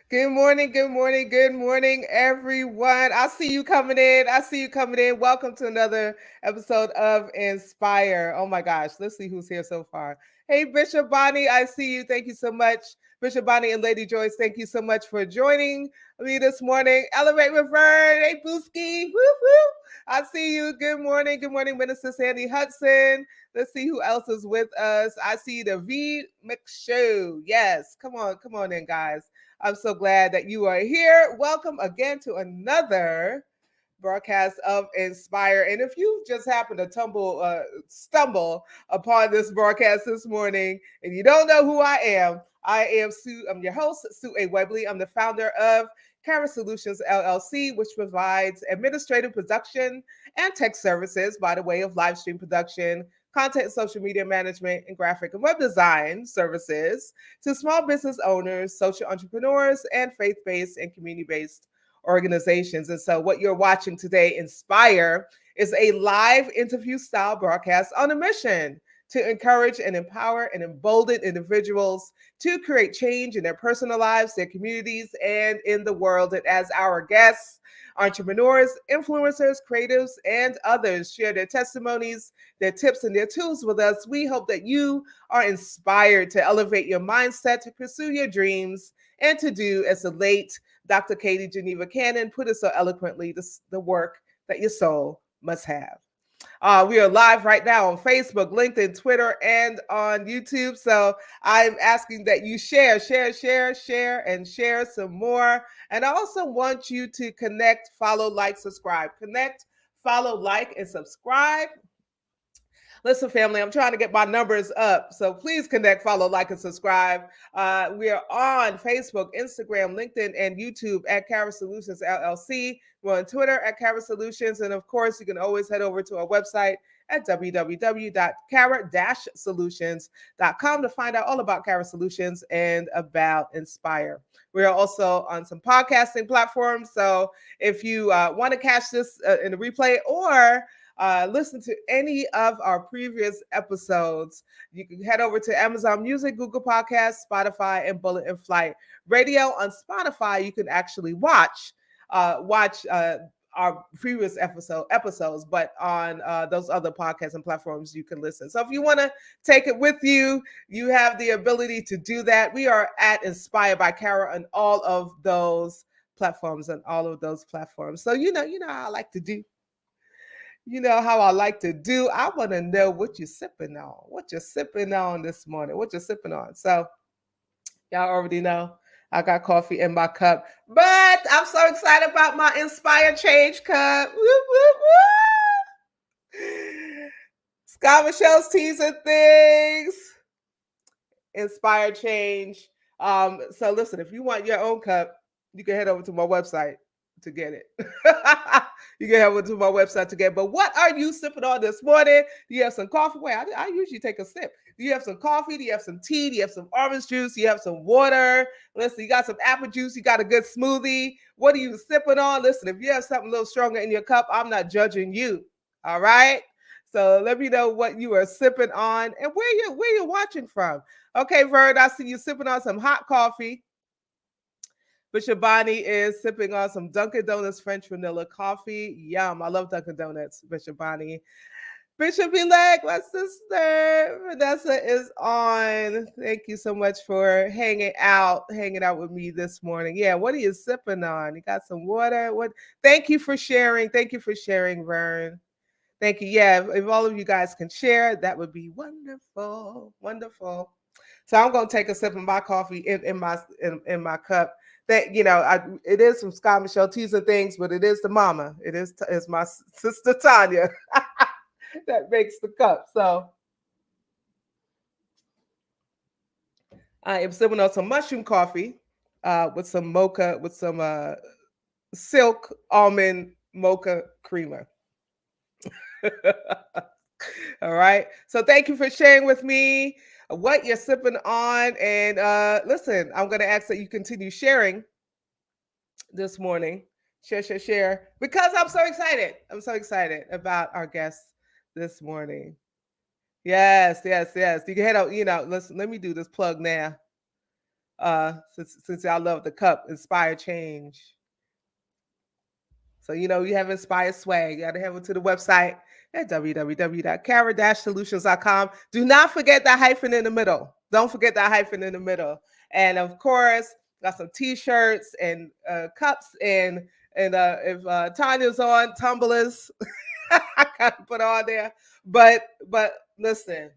Good morning, good morning, good morning, everyone. I see you coming in. I see you coming in. Welcome to another episode of Inspire. Oh my gosh, let's see who's here so far. Hey, Bishop Bonnie, I see you. Thank you so much. Bishop Bonnie and Lady Joyce, thank you so much for joining me this morning. Elevate with Vern. Hey, Booski. Woo woo. I see you. Good morning, Minister Sandy Hudson. Let's see who else is with us. I see the V McShow. Yes, come on in, guys. I'm so glad that you are here. Welcome again to another broadcast of Inspire. And if you just happen to stumble upon this broadcast this morning and you don't know who I am Sue. I'm your host, Sue A. Webley. I'm the founder of Camera Solutions LLC, which provides administrative production and tech services by the way of live stream production, content and social media management, and graphic and web design services to small business owners, social entrepreneurs, and faith based and community based organizations. And so, what you're watching today, Inspire, is a live interview style broadcast on a mission to encourage and empower and embolden individuals to create change in their personal lives, their communities, and in the world. And as our guests, entrepreneurs, influencers, creatives, and others share their testimonies, their tips, and their tools with us, we hope that you are inspired to elevate your mindset, to pursue your dreams, and to do, as the late Dr. Katie Geneva Cannon put it so eloquently, the work that your soul must have. We are live right now on Facebook, LinkedIn, Twitter, and on YouTube. So I'm asking that you share, and share some more. And I also want you to connect, follow, like, subscribe. Connect, follow, like, and subscribe. Listen, family, I'm trying to get my numbers up. So please connect, follow, like, and subscribe. We are on Facebook, Instagram, LinkedIn, and YouTube at Cara Solutions LLC. We're on Twitter at Cara Solutions. And of course, you can always head over to our website at www.cara-solutions.com to find out all about Cara Solutions and about Inspire. We are also on some podcasting platforms. So if you want to catch this in a replay or listen to any of our previous episodes, you can head over to Amazon Music, Google Podcasts, Spotify, and Bullet and Flight Radio. On Spotify, you can actually watch our previous episodes, but on those other podcasts and platforms, you can listen. So if you want to take it with you, you have the ability to do that. We are at Inspired by Cara on all of those platforms. So how I like to do. You know how I like to do. I want to know what you're sipping on. What you're sipping on this morning. What you're sipping on. So y'all already know I got coffee in my cup. But I'm so excited about my Inspire Change cup. Woo, woo, woo. Scott Michelle's Teas and Things. Inspire Change. So listen, if you want your own cup, you can head over to my website to get it. You can head over to my website to get it. But what are you sipping on this morning? Do you have some coffee? Wait, I usually take a sip. Do you have some coffee? Do you have some tea? Do you have some orange juice? Do you have some water? Listen, you got some apple juice. You got a good smoothie. What are you sipping on? Listen, if you have something a little stronger in your cup, I'm not judging you. All right. So let me know what you are sipping on and where you're watching from. Okay, Vern, I see you sipping on some hot coffee. Bishop Bonnie is sipping on some Dunkin' Donuts French vanilla coffee. Yum. I love Dunkin' Donuts, Bishop Bonnie. Bishop Elect, my sister Vanessa is on. Thank you so much for hanging out with me this morning. Yeah, what are you sipping on? You got some water? What? Thank you for sharing. Thank you for sharing, Vern. Thank you. Yeah, if all of you guys can share, that would be wonderful. Wonderful. So I'm gonna take a sip of my coffee in my cup. That it is some Scott Michelle Teas and Things, but it is the mama. It's my sister Tanya that makes the cup. So I am sipping on some mushroom coffee with some mocha, with some silk almond mocha creamer. All right. So thank you for sharing with me what you're sipping on. And listen, I'm going to ask that you continue sharing this morning. Share. Because I'm so excited. I'm so excited about our guests this morning. Yes. You can head out, listen, let me do this plug now. Since y'all love the cup, inspire change. So, you have inspired swag. You got to head over to the website at www.cara-solutions.com. Do not forget that hyphen in the middle. Don't forget that hyphen in the middle. And of course, got some t-shirts and cups and if Tanya's on, tumblers. I gotta put on there. But listen,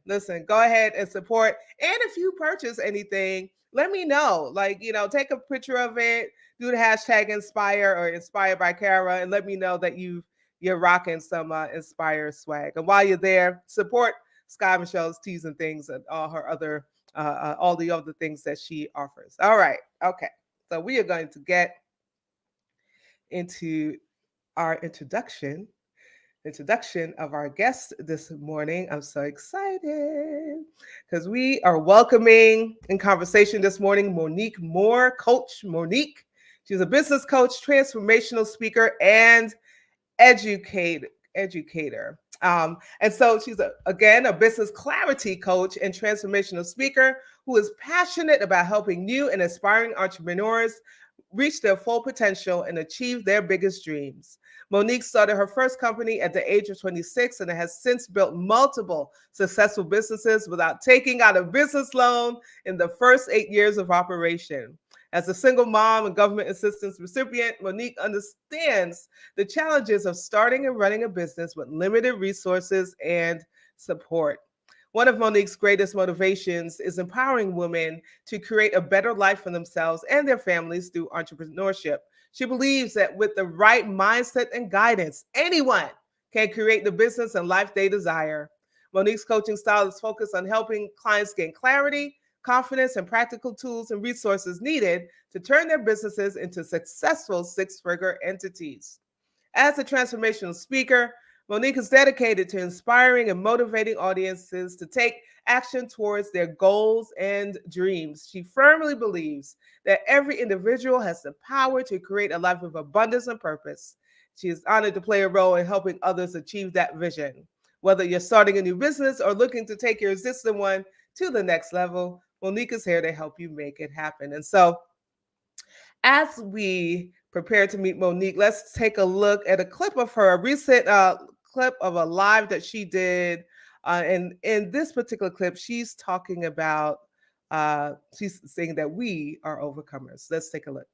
go ahead and support. And if you purchase anything, let me know. Like, take a picture of it, do the hashtag inspire or inspired by Kara, and let me know that you're rocking some inspire swag. And while you're there, support Sky Michelle's teas and things and all the other things that she offers. All right. Okay. So we are going to get into our introduction of our guest this morning. I'm so excited because we are welcoming in conversation this morning Monique Moore, Coach Monique. She's a business coach, transformational speaker, and educator. And so she's again a business clarity coach and transformational speaker who is passionate about helping new and aspiring entrepreneurs reach their full potential and achieve their biggest dreams. Monique started her first company at the age of 26 and has since built multiple successful businesses without taking out a business loan in the first 8 years of operation. As a single mom and government assistance recipient, Monique understands the challenges of starting and running a business with limited resources and support. One of Monique's greatest motivations is empowering women to create a better life for themselves and their families through entrepreneurship. She believes that with the right mindset and guidance, anyone can create the business and life they desire. Monique's coaching style is focused on helping clients gain clarity, confidence, and practical tools and resources needed to turn their businesses into successful six-figure entities. As a transformational speaker, Monique is dedicated to inspiring and motivating audiences to take action towards their goals and dreams. She firmly believes that every individual has the power to create a life of abundance and purpose. She is honored to play a role in helping others achieve that vision. Whether you're starting a new business or looking to take your existing one to the next level, Monique is here to help you make it happen. And so, as we prepare to meet Monique, let's take a look at a clip of her, a recent clip of a live that she did. And in this particular clip, she's talking about, she's saying that we are overcomers. Let's take a look.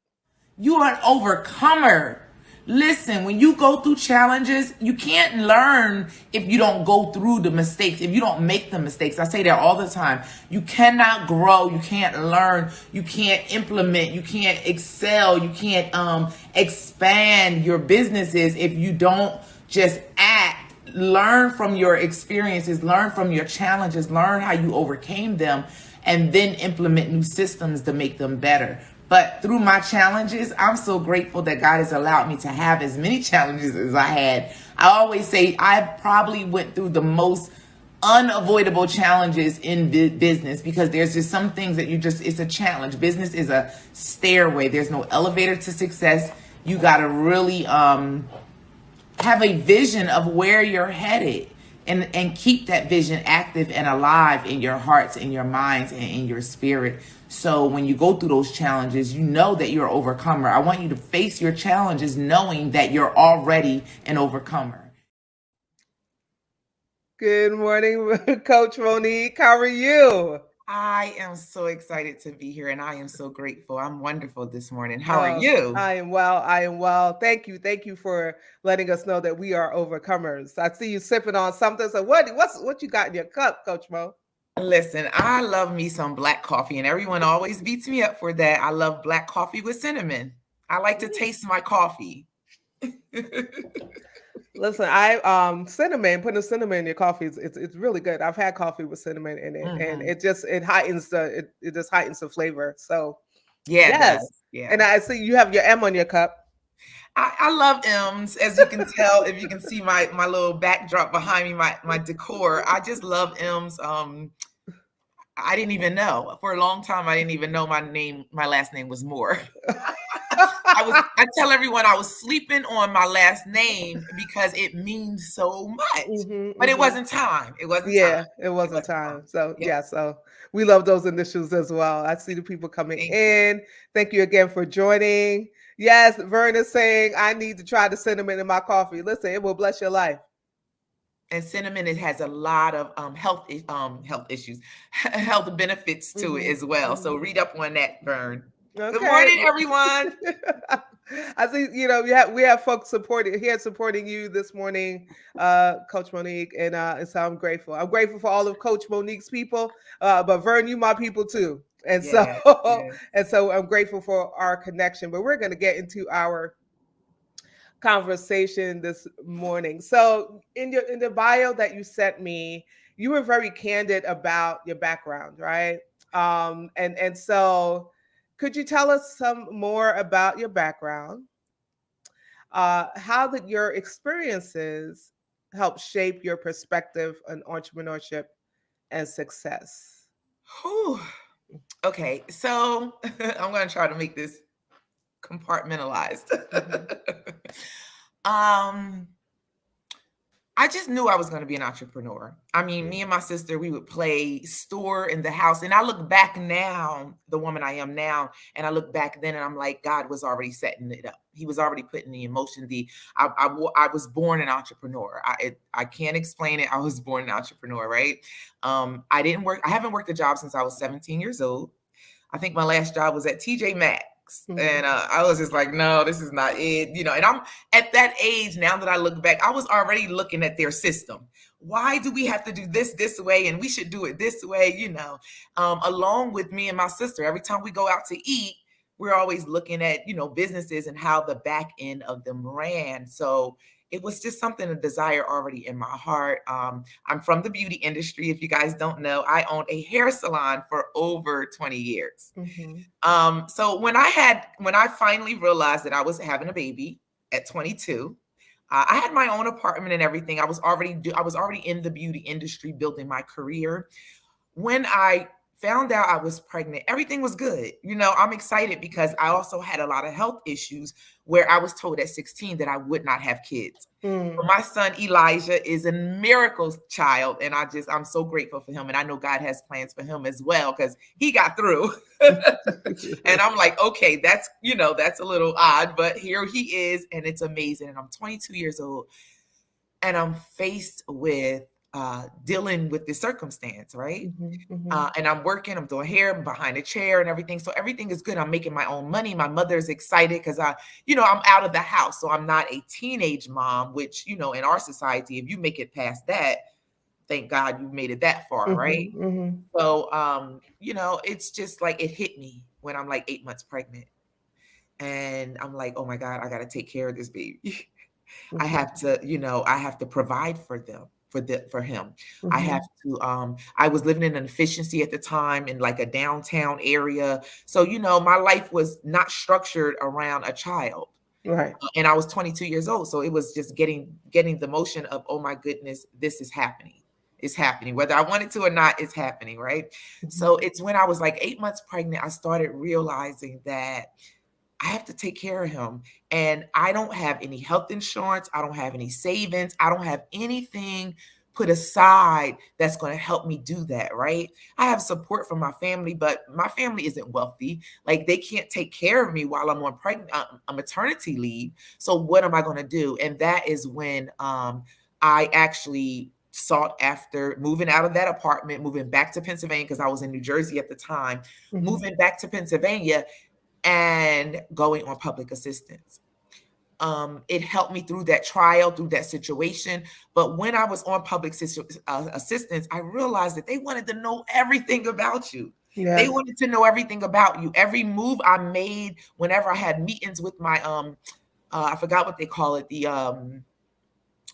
You are an overcomer. Listen, when you go through challenges, you can't learn if you don't go through the mistakes, if you don't make the mistakes. I say that all the time. You cannot grow, you can't learn, you can't implement, you can't excel, you can't expand your businesses if you don't just act. Learn from your experiences, learn from your challenges, learn how you overcame them, and then implement new systems to make them better. But through my challenges, I'm so grateful that God has allowed me to have as many challenges as I had. I always say I probably went through the most unavoidable challenges in business because there's just some things that it's a challenge. Business is a stairway. There's no elevator to success. You got to really have a vision of where you're headed and keep that vision active and alive in your hearts, in your minds, and in your spirit. So when you go through those challenges, you know that you're an overcomer. I want you to face your challenges knowing that you're already an overcomer. Good morning, Coach Monique. How are you? I am so excited to be here and I am so grateful. I'm wonderful this morning. How are you? I am well. I am well. Thank you. Thank you for letting us know that we are overcomers. I see you sipping on something. So what you got in your cup, Coach Mo? Listen, I love me some black coffee and everyone always beats me up for that. I love black coffee with cinnamon. I like to taste my coffee. Listen, putting cinnamon in your coffee it's really good. I've had coffee with cinnamon in it, and it just heightens the flavor. So yeah, yes, yeah. And I see you have your M on your cup. I love M's, as you can tell if you can see my little backdrop behind me, my decor. I just love M's. I didn't even know for a long time. I didn't even know my last name was Moore. I tell everyone I was sleeping on my last name because it means so much, but it wasn't time. It wasn't time. It wasn't time. So yeah. So We love those initials as well. I see the people coming Thank you. in. Thank you again for joining. Yes, Vern is saying I need to try the cinnamon in my coffee. Listen, it will bless your life. And cinnamon, it has a lot of health issues, health benefits to it Hmm. as well. So Hmm. read up on that, Vern. Good Okay. morning, everyone. I see, we have folks supporting here supporting you this morning, Coach Monique, and so I'm grateful. I'm grateful for all of Coach Monique's people, but Vern, you my people too, and so Yeah, yeah. and so I'm grateful for our connection. But we're going to get into our conversation this morning. So in the bio that you sent me, you were very candid about your background, right? And so could you tell us some more about your background? How did your experiences help shape your perspective on entrepreneurship and success? Whew. Okay, so I'm going to try to make this compartmentalized. Hmm. um, I just knew I was going to be an entrepreneur. I mean, me and my sister, we would play store in the house. And I look back now, the woman I am now, and I look back then and I'm like, God was already setting it up. He was already putting the emotion. I was born an entrepreneur. I can't explain it. I was born an entrepreneur, right? I didn't work. I haven't worked a job since I was 17 years old. I think my last job was at TJ Maxx. Hmm. And I was just like, no, this is not it. And I'm at that age now that I look back, I was already looking at their system. Why do we have to do this way? And we should do it this way. Along with me and my sister, every time we go out to eat, we're always looking at businesses and how the back end of them ran. So it was just something, a desire already in my heart. I'm from the beauty industry. If you guys don't know, I owned a hair salon for over 20 years. Hmm. So when I finally realized that I was having a baby at 22, I had my own apartment and everything. I was already in the beauty industry, building my career. When I found out I was pregnant, everything was good. I'm excited because I also had a lot of health issues where I was told at 16 that I would not have kids. But Mm. my son Elijah is a miracle child, and I'm so grateful for him. And I know God has plans for him as well because he got through. And I'm like, okay, that's a little odd, but here he is, and it's amazing. And I'm 22 years old, and I'm faced with dealing with this circumstance, right? Hmm. Hmm. And I'm working, I'm doing hair, I'm behind a chair and everything. So everything is good. I'm making my own money. My mother's excited because I'm out of the house. So I'm not a teenage mom, which, in our society, if you make it past that, thank God you made it that far, right? Hmm. Hmm. So, it's just like it hit me when I'm like 8 months pregnant. And I'm like, oh my God, I got to take care of this baby. I have to provide for them, for him. I have Hmm. to, I was living in an efficiency at the time in like a downtown area. So, my life was not structured around a child. Right. And I was 22 years old. So it was just getting the motion of, oh my goodness, this is happening. It's happening. Whether I wanted to or not, it's happening, right? Hmm. So it's when I was like 8 months pregnant, I started realizing that I have to take care of him. And I don't have any health insurance. I don't have any savings. I don't have anything put aside that's going to help me do that, right? I have support from my family, but my family isn't wealthy. Like they can't take care of me while I'm on a maternity leave. So what am I going to do? And that is when I actually sought after moving out of that apartment, moving back to Pennsylvania because I was in New Jersey at the time, Hmm. moving back to Pennsylvania and going on public assistance. It helped me through that trial, through that situation. But when I was on assistance, I realized that they wanted to know everything about you. They Yes. wanted to know everything about you. Every move I made, whenever I had meetings with my I forgot what they call it,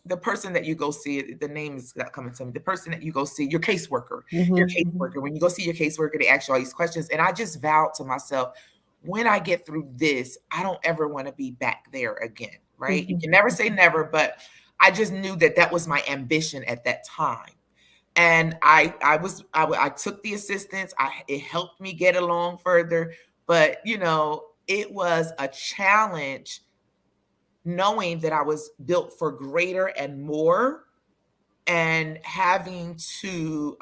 the person that you go see, the name is not coming to me. The person that you go see, your caseworker, your Hmm. Hmm. caseworker. When you go see your caseworker, they ask you all these questions. And I just vowed to myself, when I get through this, I don't ever want to be back there again. Right? You Hmm. can never say never, but I just knew that that was my ambition at that time. And I took the assistance. It helped me get along further, but it was a challenge knowing that I was built for greater and more, and having to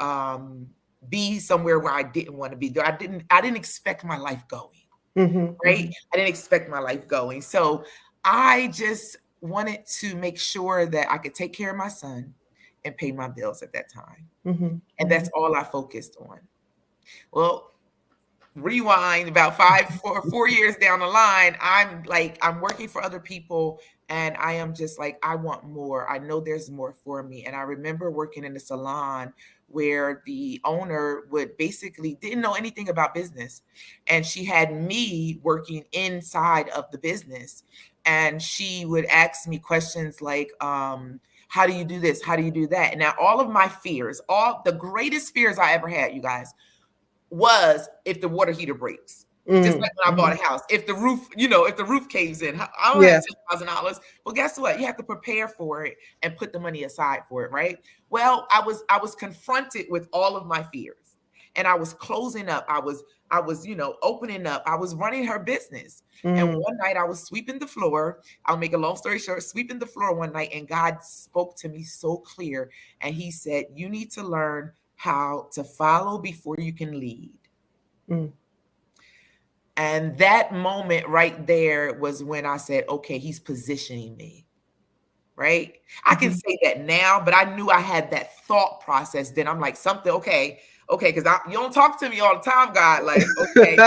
be somewhere where I didn't want to be. I didn't expect my life going, right? Hmm. I didn't expect my life going. So I just wanted to make sure that I could take care of my son and pay my bills at that time. Hmm. And Hmm. that's all I focused on. Well, rewind about 4 years down the line, I'm working for other people, and I am just like, I want more. I know there's more for me. And I remember working in a salon where the owner would basically didn't know anything about business, and she had me working inside of the business, and she would ask me questions like, how do you do this, how do you do that? And now all of my fears, all the greatest fears I ever had, you guys, was if the water heater breaks. Just like when I bought Hmm. a house, if the roof, if the roof caves in, I don't have Yeah. $10,000. Well, guess what? You have to prepare for it and put the money aside for it, right? Well, I was confronted with all of my fears, and I was closing up. I was opening up. I was running her business. And Mm. one night I was sweeping the floor. I'll make a long story short, sweeping the floor one night, and God spoke to me so clear, and He said, "You need to learn how to follow before you can lead." Mm. And that moment right there was when I said, okay, he's positioning me, right? I can Mhm. say that now, but I knew I had that thought process. Then I'm like, something, okay, because you don't talk to me all the time, God. Like, okay,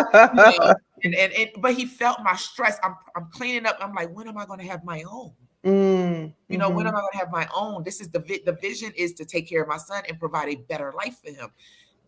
but he felt my stress. I'm cleaning up. I'm like, when am I going to have my own? Mm. When am Mhm. I going to have my own? This is the vision is to take care of my son and provide a better life for him.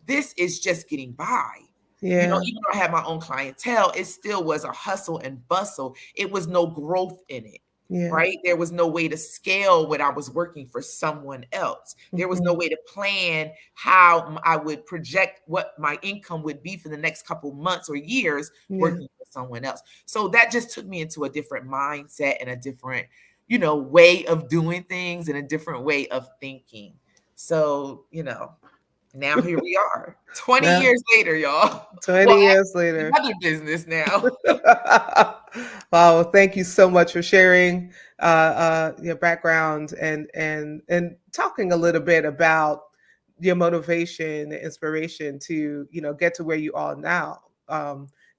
This is just getting by. Yeah. Even though I had my own clientele, it still was a hustle and bustle. It was no growth in it, Yeah. right? There was no way to scale when I was working for someone else. There was no Mhm. way to plan how I would project what my income would be for the next couple months or years Yeah. working for someone else. So that just took me into a different mindset and a different, way of doing things and a different way of thinking. So, now here we are, 20 Yeah. years later, y'all. Well, 20 years actually, later. another business now. Wow, well, thank you so much for sharing your background and talking a little bit about your motivation, and inspiration to get to where you are now.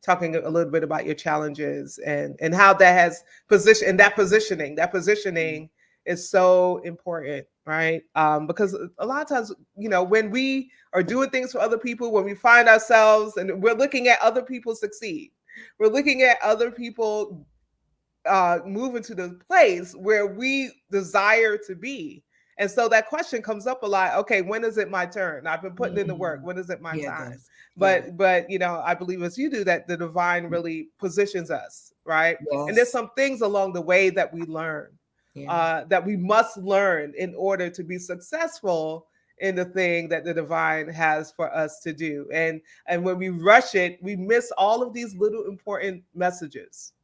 Talking a little bit about your challenges and how that has position and that positioning is so important, right? Because a lot of times, when we are doing things for other people, when we find ourselves and we're looking at other people succeed, we're looking at other people move into the place where we desire to be. And so that question comes up a lot. Okay, when is it my turn? I've been putting in the work. Mm. When is it my Yeah, it time? does. Yeah. But I believe as you do that, the divine really positions us, right? And there's Yes. some things along the way that we learn, Yeah. that we must learn in order to be successful in the thing that the divine has for us to do. And when we rush it, we miss all of these little important messages,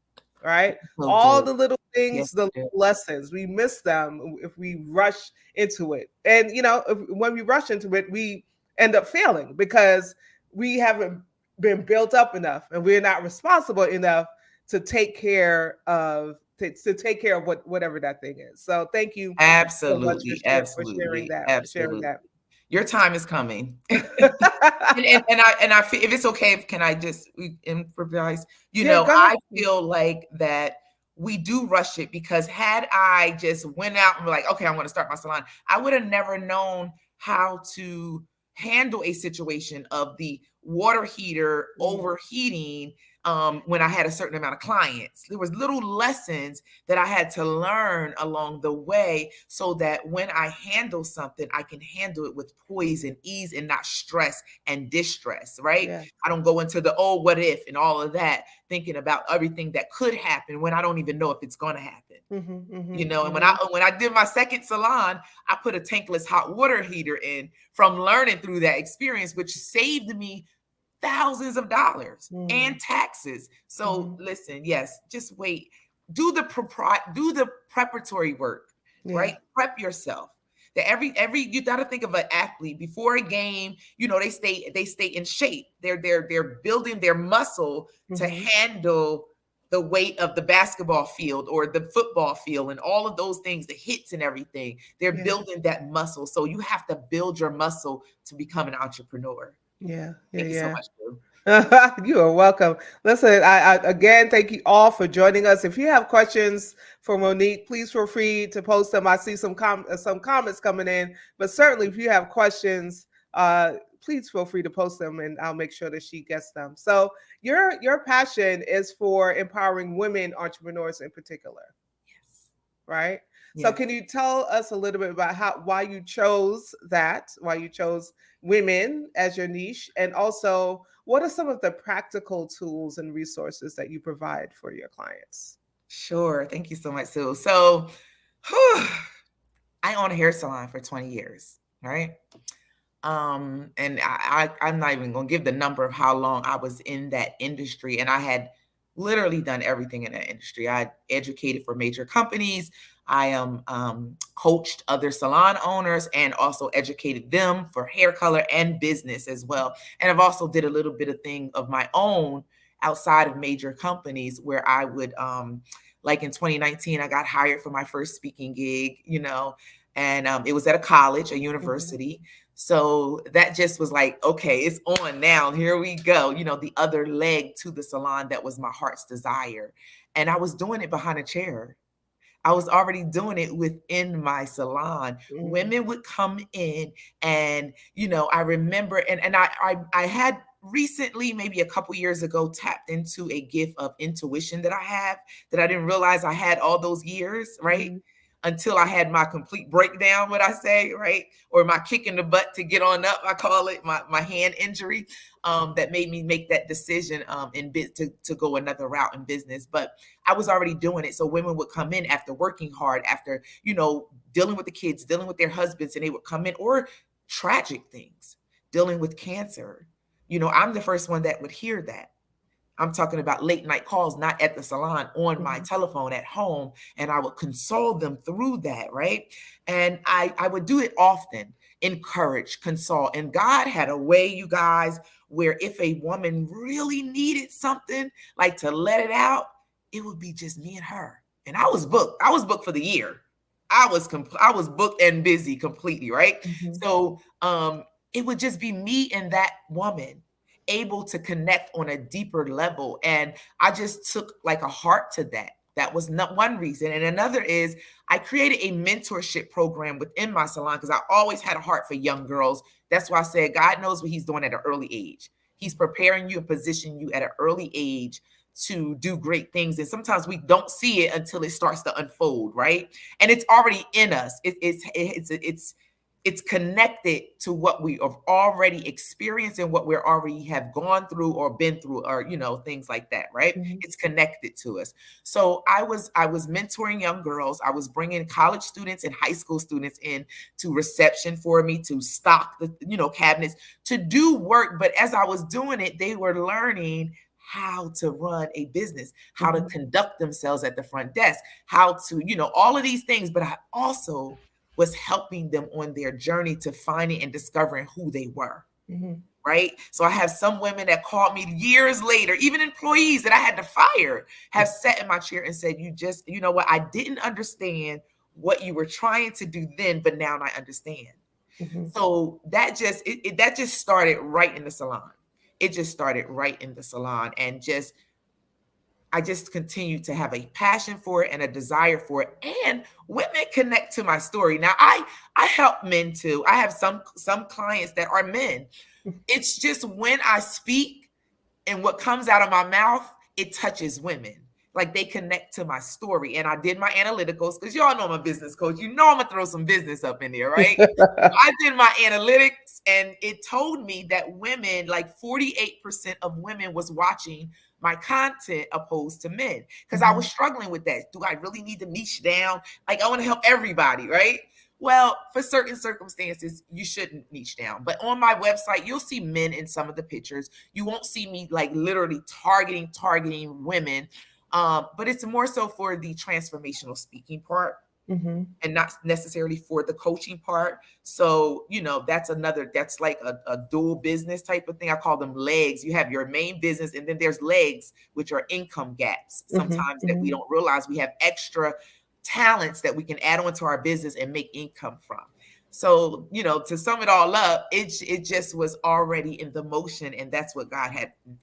right? So All do. the little things, Yes, the we do. lessons, we miss them if we rush into it. And when we rush into it, we end up failing because we haven't been built up enough, and we're not responsible enough to take care of to take care of whatever that thing is. So thank you so much for, Absolutely, for sharing absolutely, that. For sharing absolutely. that. Your time is coming. And I feel, if it's okay, can I just improvise? Yeah, go ahead. I feel like that we do rush it, because had I just went out and were like, okay, I'm going to start my salon, I would have never known how to handle a situation of the water heater Mm. overheating, when I had a certain amount of clients. There was little lessons that I had to learn along the way, so that when I handle something, I can handle it with poise and ease and not stress and distress, right? Yeah. I don't go into the, oh, what if, and all of that, thinking about everything that could happen when I don't even know if it's going to happen. Hmm. And Hmm. when I did my second salon, I put a tankless hot water heater in, from learning through that experience, which saved me thousands of dollars Hmm. and taxes. So Hmm. listen, yes, just wait. Do the preparatory work, Yeah. right? Prep yourself. That every you got to think of an athlete before a game. They stay in shape. They're building their muscle to Hmm. handle the weight of the basketball field or the football field and all of those things, the hits and everything. They're Yeah. building that muscle. So you have to build your muscle to become an entrepreneur. Yeah. Thank you so Yeah. much, Drew. You are welcome. Listen, I again thank you all for joining us. If you have questions for Monique, please feel free to post them. I see some comments coming in, but certainly if you have questions, please feel free to post them, and I'll make sure that she gets them. So your passion is for empowering women entrepreneurs in particular, Yes. right? So Yes. can you tell us a little bit about why you chose that, why you chose women as your niche, and also what are some of the practical tools and resources that you provide for your clients? Sure. Thank you so much, Sue. So, whew, I own a hair salon for 20 years, right? And I'm not even gonna give the number of how long I was in that industry, and I had literally done everything in that industry. I educated for major companies. I coached other salon owners and also educated them for hair color and business as well. And I've also did a little bit of thing of my own outside of major companies where I would like in 2019, I got hired for my first speaking gig, and it was at a college, a Mhm, university. So that just was like, okay, it's on now. Here we go. The other leg to the salon that was my heart's desire. And I was doing it behind a chair. I was already doing it within my salon. mhm, Women would come in and, I remember and I had recently, maybe a couple years ago, tapped into a gift of intuition that I have that I didn't realize I had all those years, right? mhm, Until I had my complete breakdown, what I say, right? Or my kick in the butt to get on up, I call it my hand injury, that made me make that decision to go another route in business. But I was already doing it. So women would come in after working hard, after, dealing with the kids, dealing with their husbands, and they would come in, or tragic things, dealing with cancer. I'm the first one that would hear that. I'm talking about late night calls, not at the salon, on my mhm, telephone at home. And I would console them through that, right? And I would do it often, encourage, console. And God had a way, you guys, where if a woman really needed something, like to let it out, it would be just me and her. And I was booked. I was booked for the year. I was booked and busy completely, right? mhm, So it would just be me and that woman able to connect on a deeper level. And I just took like a heart to that. That was not one reason. And another is I created a mentorship program within my salon because I always had a heart for young girls. That's why I said God knows what he's doing at an early age. He's preparing you and positioning you at an early age to do great things. And sometimes we don't see it until it starts to unfold, right? And it's already in us. It's connected to what we have already experienced and what we already have gone through or been through, or things like that, right? mhm, It's connected to us. So I was mentoring young girls. I was bringing college students and high school students in to reception for me, to stock the cabinets, to do work. But as I was doing it, they were learning how to run a business, how to mhm, conduct themselves at the front desk, how to all of these things. But I also was helping them on their journey to finding and discovering who they were. mhm, Right. So I have some women that called me years later, even employees that I had to fire, have sat in my chair and said, you know what? I didn't understand what you were trying to do then, but now I understand. mhm, So that just started right in the salon. It just started right in the salon, and I just continue to have a passion for it and a desire for it. And women connect to my story. Now I help men too. I have some clients that are men. It's just when I speak and what comes out of my mouth, it touches women. Like they connect to my story. And I did my analyticals because y'all know I'm a business coach. I'm gonna throw some business up in there, right? I did my analytics and it told me that women, like 48% of women was watching my content opposed to men. Because I was mhm, struggling with that. Do I really need to niche down? Like I want to help everybody, right? Well, for certain circumstances, you shouldn't niche down. But on my website, you'll see men in some of the pictures. You won't see me like literally targeting women. But it's more so for the transformational speaking part. Mm-hmm. and not necessarily for the coaching part. So, that's like a dual business type of thing. I call them legs. You have your main business, and then there's legs, which are income gaps. Mm-hmm. Sometimes that we Mm-hmm. don't realize we have extra talents that we can add onto our business and make income from. So, to sum it all up, it just was already in the motion, and that's what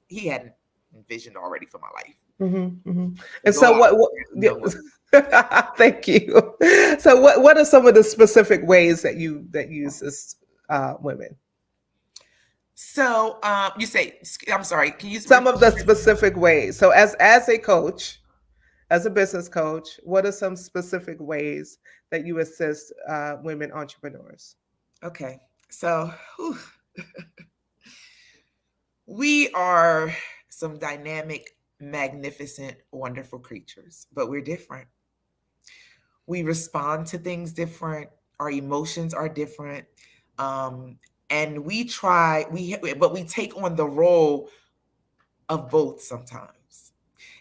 He had envisioned already for my life. Mm-hmm. Mm-hmm. To And go so out what there and yeah. know what. Thank you. So what are some of the specific ways that you assist women? So, you say, I'm sorry, can you Some of the repeat? specific ways. So as a coach, as a business coach, what are some specific ways that you assist women entrepreneurs? Okay. So, whew, we are some dynamic, magnificent, wonderful creatures, but we're different. We respond to things different. Our emotions are different. Um, and but we take on the role of both sometimes.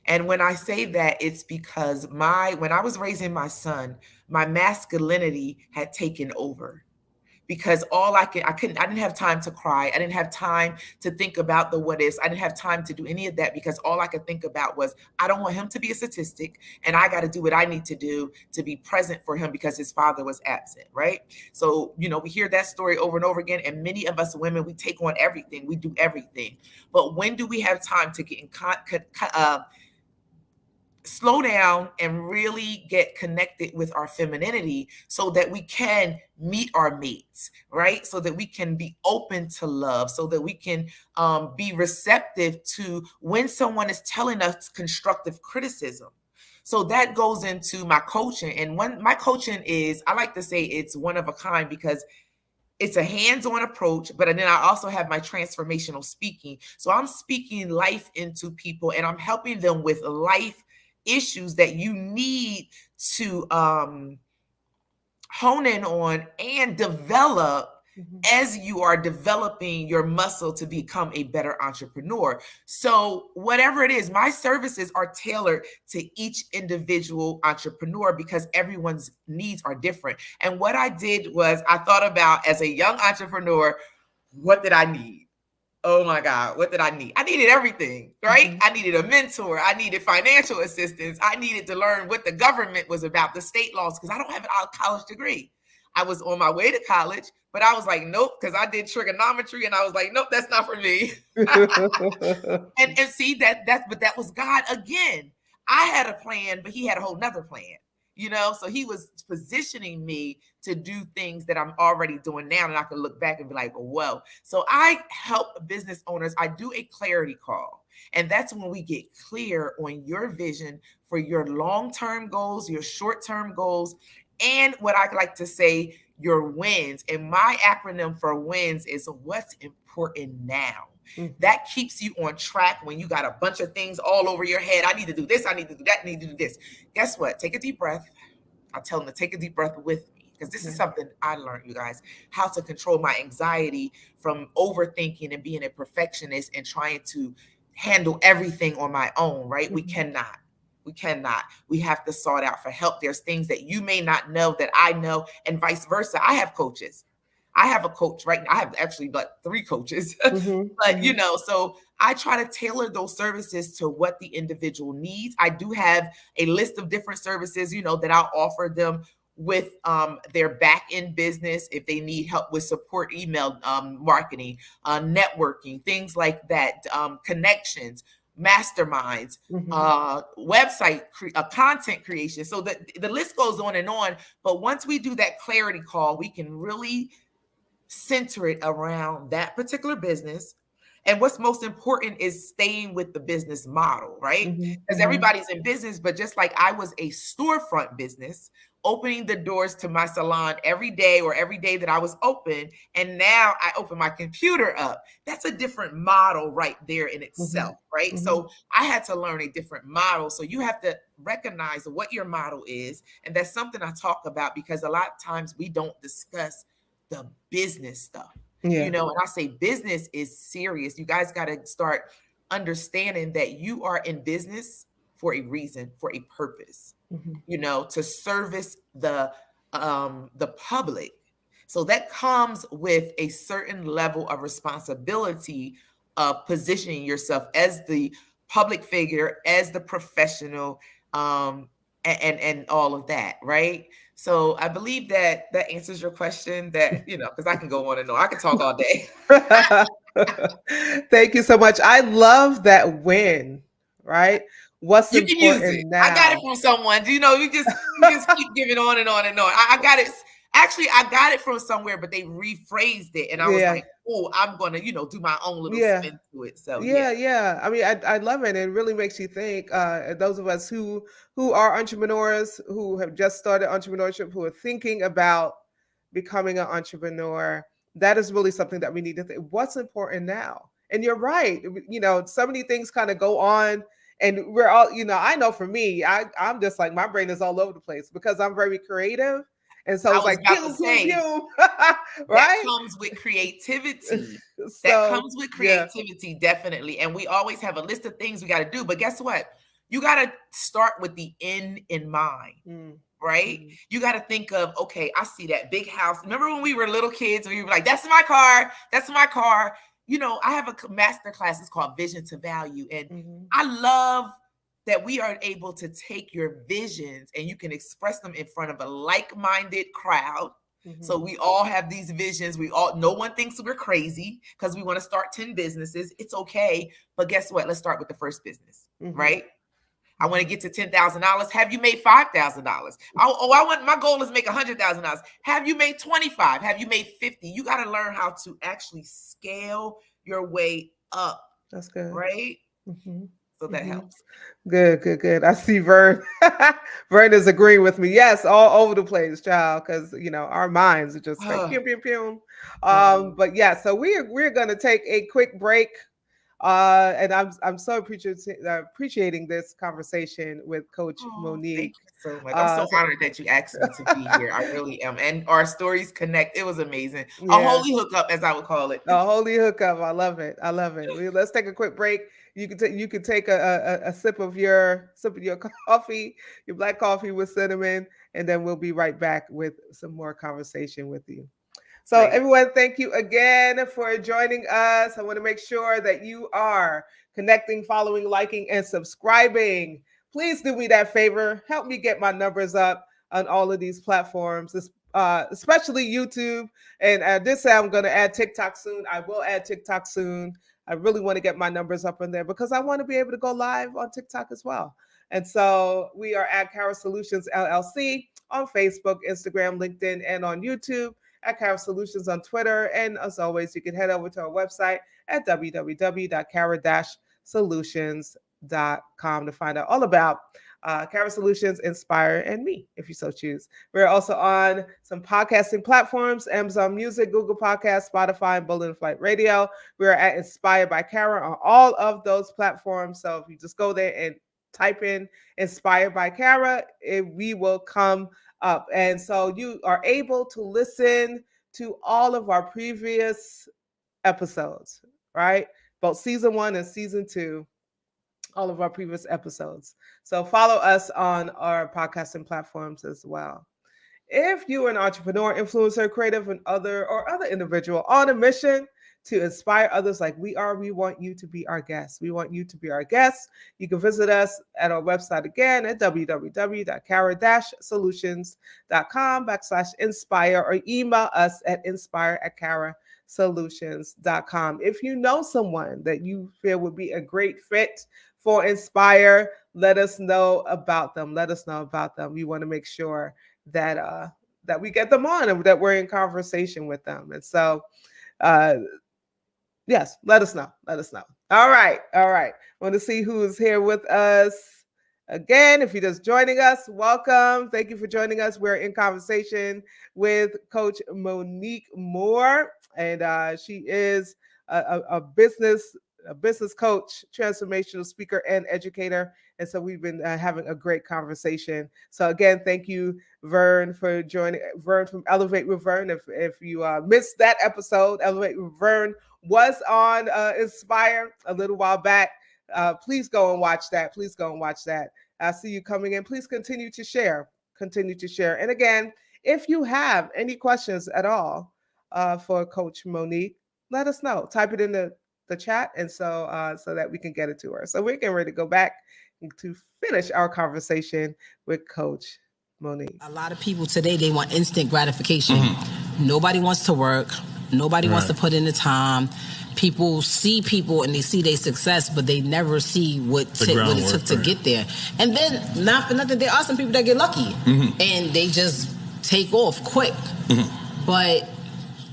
And when I say that, it's because when I was raising my son, my masculinity had taken over, because I didn't have time to cry. I didn't have time to think about the what ifs. I didn't have time to do any of that, because all I could think about was, I don't want him to be a statistic, and I got to do what I need to do to be present for him because his father was absent, right? So, we hear that story over and over again, and many of us women, we take on everything, we do everything. But when do we have time to get in slow down and really get connected with our femininity, so that we can meet our mates, right? So that we can be open to love, so that we can be receptive to when someone is telling us constructive criticism. So that goes into my coaching. And when my coaching is, I like to say it's one of a kind, because it's a hands-on approach, but then I also have my transformational speaking. So I'm speaking life into people, and I'm helping them with life issues that you need to hone in on and develop Mhm. as you are developing your muscle to become a better entrepreneur. So, whatever it is, my services are tailored to each individual entrepreneur, because everyone's needs are different. And what I did was, I thought about, as a young entrepreneur, what did I need? Oh my God, what did I need? I needed everything, right? Mhm. I needed a mentor. I needed financial assistance. I needed to learn what the government was about, the state laws, because I don't have a college degree. I was on my way to college, but I was like, nope, because I did trigonometry, and I was like, nope, that's not for me. And see but that was God again. I had a plan, but he had a whole nother plan. So he was positioning me to do things that I'm already doing now, and I can look back and be like, whoa. So I help business owners. I do a clarity call. And that's when we get clear on your vision for your long-term goals, your short-term goals, and what I like to say, your wins. And my acronym for wins is what's important now. Mhm. That keeps you on track when you got a bunch of things all over your head. I need to do this, I need to do that, I need to do this. Guess what? Take a deep breath. I tell them to take a deep breath with me, because this is Yeah. something I learned, you guys, how to control my anxiety from overthinking and being a perfectionist and trying to handle everything on my own, right? We Mhm. cannot. We cannot. We have to sort out for help. There's things that you may not know that I know, and vice versa. I have coaches. I have a coach right now. I have actually like 3 coaches. Mhm. But, Mhm. so I try to tailor those services to what the individual needs. I do have a list of different services, that I'll offer them with their back end business, if they need help with support, email marketing, networking, things like that, connections, masterminds, Mhm. content creation. So the list goes on and on. But once we do that clarity call, we can really center it around that particular business. And what's most important is staying with the business model, right? Mhm. Because Mhm. everybody's in business, but just like I was a storefront business, opening the doors to my salon every day, or every day that I was open, and now I open my computer up. That's a different model right there in itself, Mhm. right? Mhm. So I had to learn a different model. So you have to recognize what your model is. And that's something I talk about, because a lot of times we don't discuss the business stuff. Yeah. And I say business is serious. You guys got to start understanding that you are in business for a reason, for a purpose, Mhm. to service the public. So that comes with a certain level of responsibility of positioning yourself as the public figure, as the professional, and all of that, right? So I believe that that answers your question. That because I can go on and on. I can talk all day. Thank you so much. I love that win, right? What's You can use it. important I got it now? from someone. You just keep giving on and on and on. I got it. Actually, I got it from somewhere, but they rephrased it, and I was Yeah. like, "Oh, I'm gonna, do my own little Yeah. spin to it." So yeah, Yeah, yeah. I mean, I love it. It really makes you think. Those of us who are entrepreneurs, who have just started entrepreneurship, who are thinking about becoming an entrepreneur, that is really something that we need to think. What's important now? And you're right. So many things kind of go on, and we're all. I know for me, I'm just like my brain is all over the place because I'm very creative, and so I it's was like about to pew pew say pew, that right? comes with creativity. That So comes with yeah. creativity, definitely. And we always have a list of things we got to do. But guess what? You got to start with the end in mind. Mm, Right? mm, You got to think of, okay, I see that big house. Remember when we were little kids and we were like, that's my car, that's my car. I have a master class, it's called Vision to Value. And mhm, I love that we are able to take your visions and you can express them in front of a like-minded crowd. So mhm. we all have these visions. No one thinks we're crazy because we want to start 10 businesses. It's okay. But guess what? Let's start with the first business, Mhm, right? I want to mhm, get to $10,000. Have you made $5,000? I want my goal is make $100,000. Have you made 25? Have you made 50? You got to learn how to actually scale your way up, that's good. right? Mhm, So that mhm. helps. Good, good, good. I see Vern. Vern is agreeing with me. Yes, all over the place, child, because our minds are just like pew pew pew. Oh, But yeah, so we're gonna take a quick break. And I'm so appreciating this conversation with Coach thank Monique. you so much. I'm so So honored that you asked me to be here. I really am. And our stories connect. It was amazing. A yeah. holy hookup, as I would call it. A holy hookup. I love it. I love it. Let's take a quick break. You could take a sip of your coffee, your black coffee with cinnamon, and then we'll be right back with some more conversation with you. So, Great. everyone, thank you again for joining us. I want to make sure that you are connecting, following, liking, and subscribing. Please do me that favor. Help me get my numbers up on all of these platforms, especially YouTube. And this say I'm going to add TikTok soon. I will add TikTok soon. I really want to get my numbers up in there because I want to be able to go live on TikTok as well. And so we are at Cara Solutions LLC on Facebook, Instagram, LinkedIn, and on YouTube at Cara Solutions on Twitter. And as always, you can head over to our website at www.cara-solutions.com to find out all about Cara Solutions, Inspire, and me, if you so choose. We're also on some podcasting platforms, Amazon Music, Google Podcasts, Spotify, and Bullet Flight Radio. We're at Inspired by Cara on all of those platforms. So if you just go there and type in Inspired by Cara, we will come up. And so you are able to listen to all of our previous episodes, right? Both season 1 and season 2, all of our previous episodes. So follow us on our podcasting platforms as well. If you are an entrepreneur, influencer, creative, and other individual on a mission to inspire others like we are, we want you to be our guest. We want you to be our guest. You can visit us at our website again at www.cara-solutions.com/inspire or email us at inspire@cara-solutions.com. If you know someone that you feel would be a great fit for Inspire, let us know about them. Let us know about them. We want to make sure that we get them on and that we're in conversation with them. And so, uh, yes, let us know. Let us know. All right, all right. I want to see who is here with us. Again, if you're just joining us, welcome. Thank you for joining us. We're in conversation with Coach Monique Moore, and she is a business coach, transformational speaker, and educator. And so we've been having a great conversation. So again, thank you, Vern, for joining. Vern from Elevate with Vern. If you missed that episode, Elevate with Vern was on Inspire a little while back. Please go and watch that. Please go and watch that. I see you coming in. Please continue to share. Continue to share. And again, if you have any questions at all for Coach Monique, let us know. Type it in the chat, and so that we can get it to her. So we're getting ready to go back to finish our conversation with Coach Monique. A lot of people today, they want instant gratification. Nobody wants to work. Nobody wants to put in the time. People see people and they see their success, but they never see what it took to get there. And then, not for nothing, there are some people that get lucky and they just take off quick. But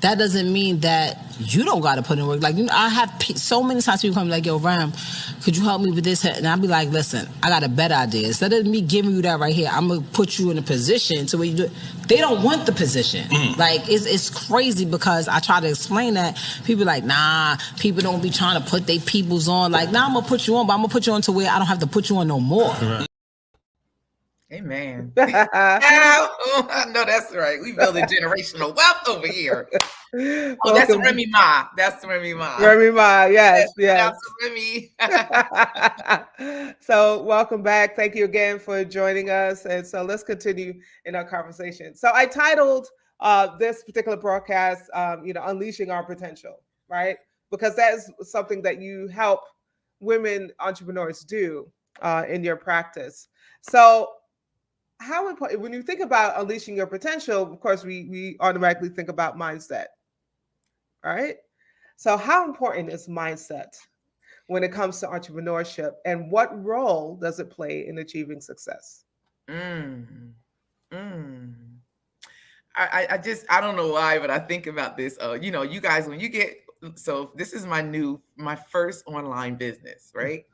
that doesn't mean that you don't got to put in work. Like, I have so many times people come like, yo, Ram, could you help me with this? And I'll be like, listen, I got a better idea. Instead of me giving you that right here, I'm going to put you in a position to where you do it. They don't want the position. Like, it's crazy because I try to explain that. People like, nah, people don't be trying to put their peoples on. Like, nah, I'm going to put you on, but I'm going to put you on to where I don't have to put you on no more. Amen. I know that's right. We building generational wealth over here. Oh, that's Remy Ma. That's Remy Ma. Remy Ma, yes. That's Remy. So welcome back. Thank you again for joining us. And so let's continue in our conversation. So I titled this particular broadcast, Unleashing Our Potential, right? Because that is something that you help women entrepreneurs do in your practice. So how important, when you think about unleashing your potential, of course, we automatically think about mindset, right? So how important is mindset when it comes to entrepreneurship, and what role does it play in achieving success? I don't know why, but I think about this. You guys, when you get, so this is my first online business, right?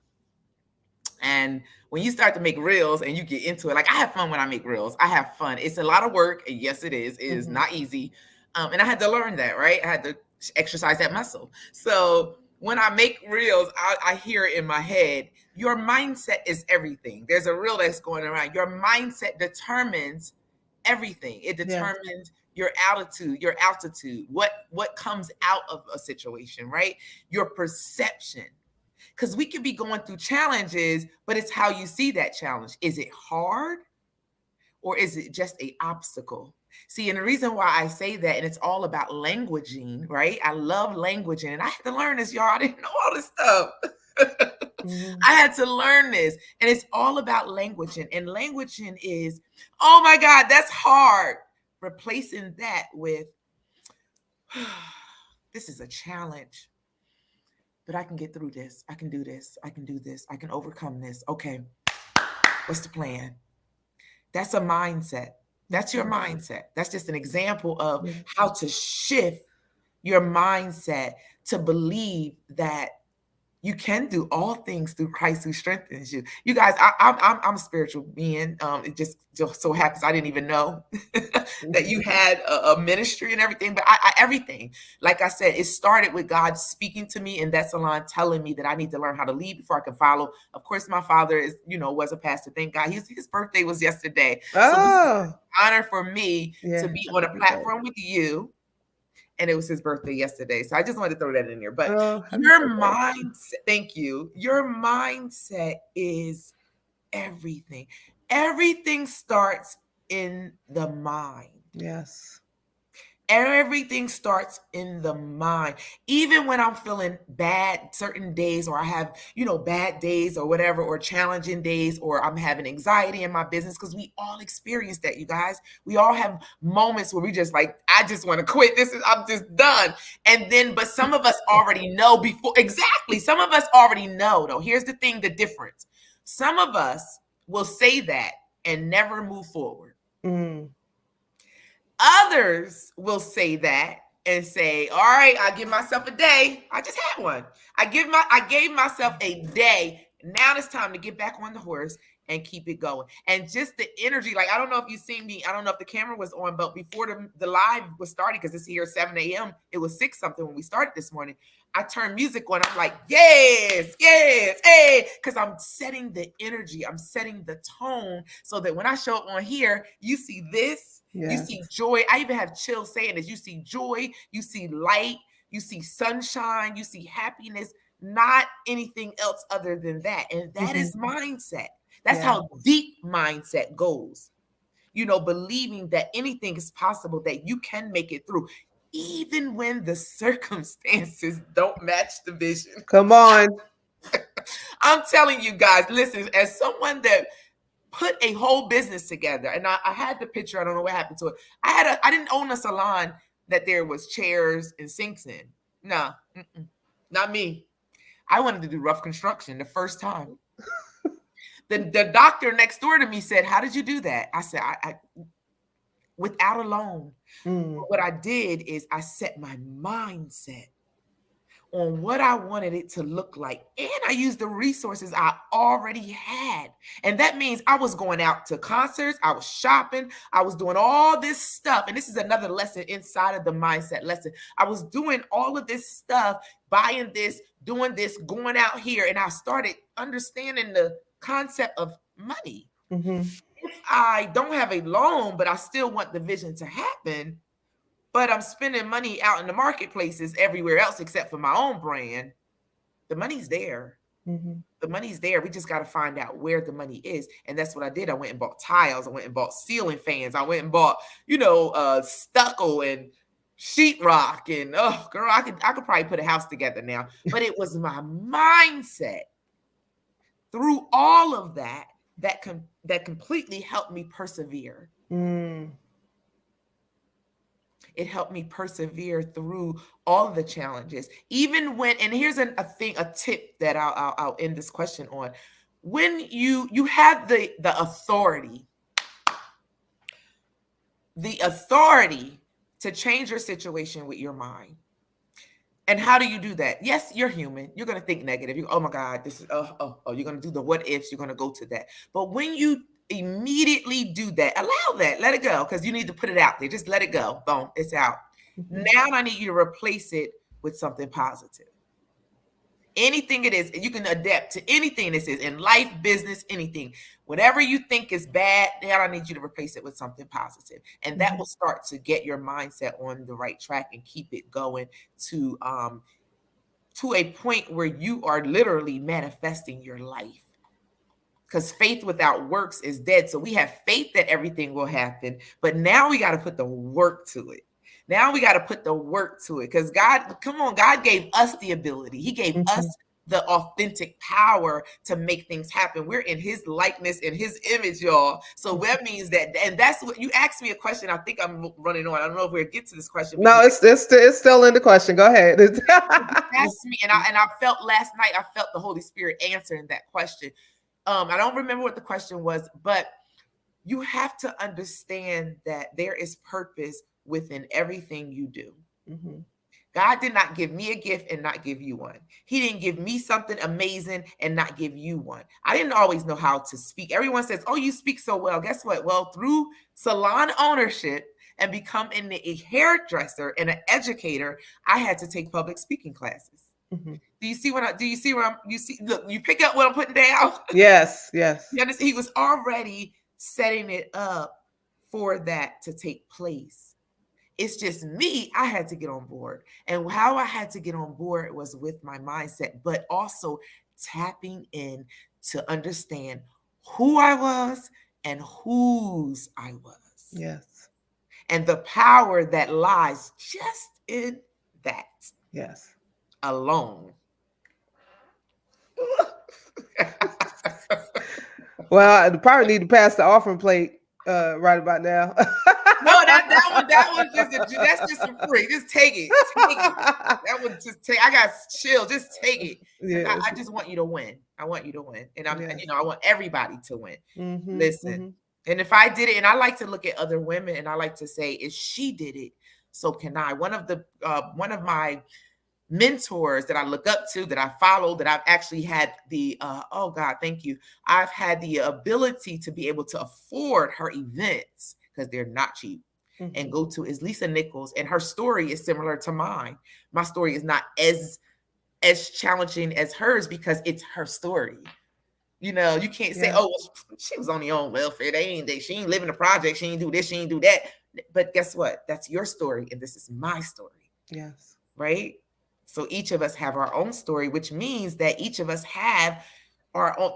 And when you start to make reels and you get into it, like, I have fun when I make reels. I have fun. It's a lot of work. And yes, it is. It is not easy. And I had to learn that, right? I had to exercise that muscle. So when I make reels, I hear it in my head, your mindset is everything. There's a reel that's going around. Your mindset determines everything. It determines your altitude, what comes out of a situation, right? Your perception. Because we could be going through challenges, but it's how you see that challenge. Is it hard, or is it just an obstacle? See, and the reason why I say that, and it's all about languaging, right? I love languaging, and I had to learn this, y'all. I didn't know all this stuff. I had to learn this, and it's all about languaging. And languaging is, oh my God, that's hard. Replacing that with, this is a challenge. But I can get through this. I can do this. I can do this. I can overcome this. Okay. What's the plan? That's a mindset. That's your mindset. That's just an example of how to shift your mindset to believe that you can do all things through Christ who strengthens you. You guys, I'm a spiritual being. It just so happens I didn't even know that you had a ministry and everything. But everything, like I said, it started with God speaking to me in that salon, telling me that I need to learn how to lead before I can follow. Of course, my father was a pastor. Thank God. His birthday was yesterday. So this is an honor for me to be on a platform with you. And it was his birthday yesterday. So I just wanted to throw that in there. But your mindset, thank you. Your mindset is everything. Everything starts in the mind. Yes. Everything starts in the mind. Even when I'm feeling bad certain days, or I have, bad days or whatever, or challenging days, or I'm having anxiety in my business, because we all experience that, you guys. We all have moments where we just like, I just want to quit. I'm just done. And then, but some of us already know before. Exactly. Some of us already know, though. Here's the thing, the difference. Some of us will say that and never move forward. Others will say that and say, all right, I give myself a day. I just had one. I gave myself a day. Now it's time to get back on the horse and keep it going. And just the energy, like, I don't know if you've seen me. I don't know if the camera was on, but before the live was starting, because it's here 7 a.m., it was 6 something when we started this morning. I turned music on. I'm like, yes, hey, because I'm setting the energy. I'm setting the tone so that when I show up on here, you see this. You see joy. I even have chills saying this. You see joy. You see light. You see sunshine. You see happiness. not anything else other than that. And that is mindset. That's Yeah. how deep mindset goes. Believing that anything is possible, that you can make it through, even when the circumstances don't match the vision. Come on. I'm telling you guys, listen, as someone that put a whole business together, and I had the picture, I don't know what happened to it. I didn't own a salon that there was chairs and sinks in. No, not me. I wanted to do rough construction the first time. The doctor next door to me said, "How did you do that?" I said, I without a loan. What I did is I set my mindset on what I wanted it to look like. And I used the resources I already had. And that means I was going out to concerts, I was shopping, I was doing all this stuff. And this is another lesson inside of the mindset lesson. I was doing all of this stuff, buying this, doing this, going out here. And I started understanding the concept of money. If I don't have a loan, but I still want the vision to happen, but I'm spending money out in the marketplaces everywhere else except for my own brand, the money's there. The money's there. We just got to find out where the money is. And that's what I did. I went and bought tiles. I went and bought ceiling fans. I went and bought, stucco and sheetrock. And oh, girl, I could probably put a house together now. But it was my mindset through all of that that completely helped me persevere. It helped me persevere through all of the challenges. Even when, and here's a tip that I'll end this question on. When you have the authority to change your situation with your mind. And how do you do that? Yes, you're human. You're going to think negative. Oh my God, this is, you're going to do the what ifs. You're going to go to that. But when you immediately do that, allow that, let it go, because you need to put it out there. Just let it go. Boom, it's out. Now I need you to replace it with something positive. Anything it is, you can adapt to anything this is in life, business, anything. Whatever you think is bad, now I need you to replace it with something positive. And that will start to get your mindset on the right track and keep it going to a point where you are literally manifesting your life. Because faith without works is dead. So we have faith that everything will happen, but now we got to put the work to it. Now we got to put the work to it, because God gave us the ability. He gave us the authentic power to make things happen. We're in his likeness, in his image, y'all. So that means that, and that's what you asked me a question. I think I'm running on. I don't know if we'll get to this question. No, it's still in the question. Go ahead. Ask me, and I felt last night, I felt the Holy Spirit answering that question. I don't remember what the question was, but you have to understand that there is purpose within everything you do. God did not give me a gift and not give you one. He didn't give me something amazing and not give you one. I didn't always know how to speak. Everyone says, "Oh, you speak so well." Guess what? Well, through salon ownership and becoming a hairdresser and an educator, I had to take public speaking classes. Do you see look, you pick up what I'm putting down? Yes. He was already setting it up for that to take place. It's just me. I had to get on board. And how I had to get on board was with my mindset, but also tapping in to understand who I was and whose I was. Yes. And the power that lies just in that. Yes. Alone. Well, I probably need to pass the offering plate right about now. No, that one that's just for free. Just take it. That one just take. I got chill. Just take it. Yeah. I just want you to win. I want you to win, and I want everybody to win. Listen, and if I did it, and I like to look at other women, and I like to say, if she did it, so can I. One of my mentors that I look up to, that I follow, that I've actually had the oh God, thank you. I've had the ability to be able to afford her events, because they're not cheap, and go to, is Lisa Nichols. And her story is similar to mine. My story is not as challenging as hers, because it's her story. You can't say, "Oh, she was only on welfare. She ain't living the project. She ain't do this. She ain't do that." But guess what? That's your story, and this is my story. Yes. Right. So each of us have our own story, which means that each of us have